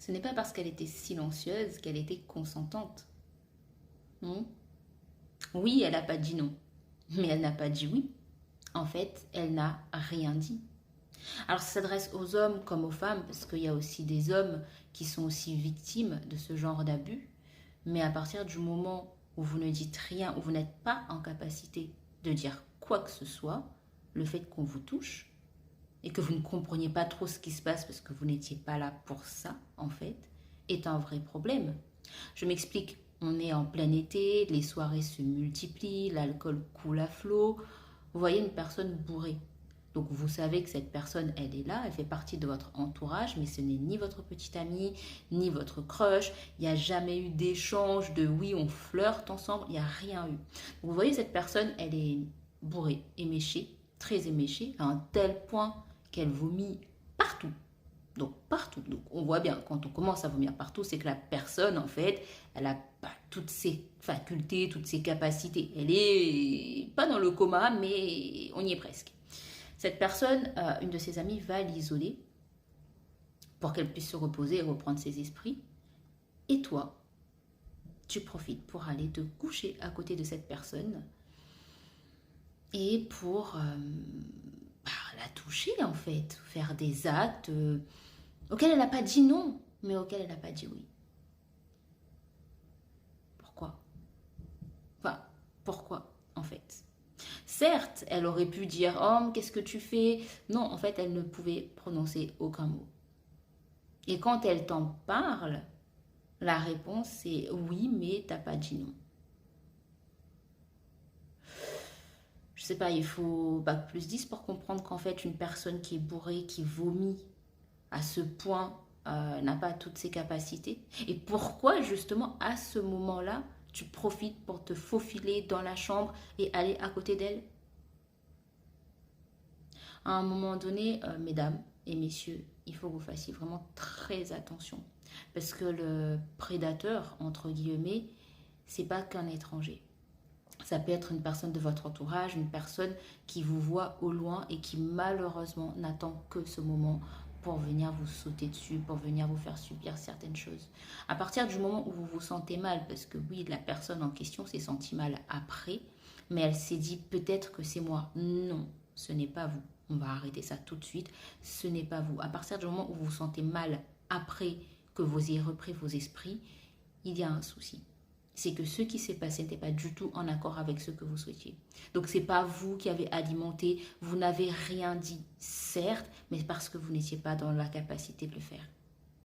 Ce n'est pas parce qu'elle était silencieuse qu'elle était consentante. Non. Oui, elle n'a pas dit non, mais elle n'a pas dit oui. En fait, elle n'a rien dit. Alors, ça s'adresse aux hommes comme aux femmes, parce qu'il y a aussi des hommes qui sont aussi victimes de ce genre d'abus. Mais à partir du moment où vous ne dites rien, où vous n'êtes pas en capacité de dire quoi que ce soit, le fait qu'on vous touche et que vous ne compreniez pas trop ce qui se passe parce que vous n'étiez pas là pour ça, en fait, est un vrai problème. Je m'explique. On est en plein été, les soirées se multiplient, l'alcool coule à flot. Vous voyez une personne bourrée. Donc vous savez que cette personne, elle est là, elle fait partie de votre entourage, mais ce n'est ni votre petite amie, ni votre crush. Il n'y a jamais eu d'échange de oui, on flirte ensemble, il n'y a rien eu. Donc vous voyez cette personne, elle est bourrée, éméchée, très éméchée, à un tel point qu'elle vomit partout. Donc partout. Donc on voit bien, quand on commence à vomir partout, c'est que la personne, en fait, elle n'a pas toutes ses facultés, toutes ses capacités. Elle est pas dans le coma, mais on y est presque. Cette personne, une de ses amies, va l'isoler pour qu'elle puisse se reposer et reprendre ses esprits. Et toi, tu profites pour aller te coucher à côté de cette personne et pour la toucher, en fait, faire des actes auxquels elle n'a pas dit non, mais auxquels elle n'a pas dit oui. Pourquoi? Enfin, pourquoi, en fait? Certes, elle aurait pu dire « Oh, qu'est-ce que tu fais ?» Non, en fait, elle ne pouvait prononcer aucun mot. Et quand elle t'en parle, la réponse c'est « Oui, mais t'as pas dit non. » Je sais pas, il faut bac plus 10 pour comprendre qu'en fait, une personne qui est bourrée, qui vomit à ce point, n'a pas toutes ses capacités. Et pourquoi, justement, à ce moment-là, tu profites pour te faufiler dans la chambre et aller à côté d'elle? À un moment donné, mesdames et messieurs, il faut que vous fassiez vraiment très attention. Parce que le prédateur, entre guillemets, c'est pas qu'un étranger. Ça peut être une personne de votre entourage, une personne qui vous voit au loin et qui malheureusement n'attend que ce moment pour venir vous sauter dessus, pour venir vous faire subir certaines choses. À partir du moment où vous vous sentez mal, parce que oui, la personne en question s'est sentie mal après, mais elle s'est dit peut-être que c'est moi. Non, ce n'est pas vous. On va arrêter ça tout de suite. Ce n'est pas vous. À partir du moment où vous vous sentez mal après que vous ayez repris vos esprits, il y a un souci. C'est que ce qui s'est passé n'était pas du tout en accord avec ce que vous souhaitiez. Donc c'est pas vous qui avez alimenté, vous n'avez rien dit, certes, mais parce que vous n'étiez pas dans la capacité de le faire.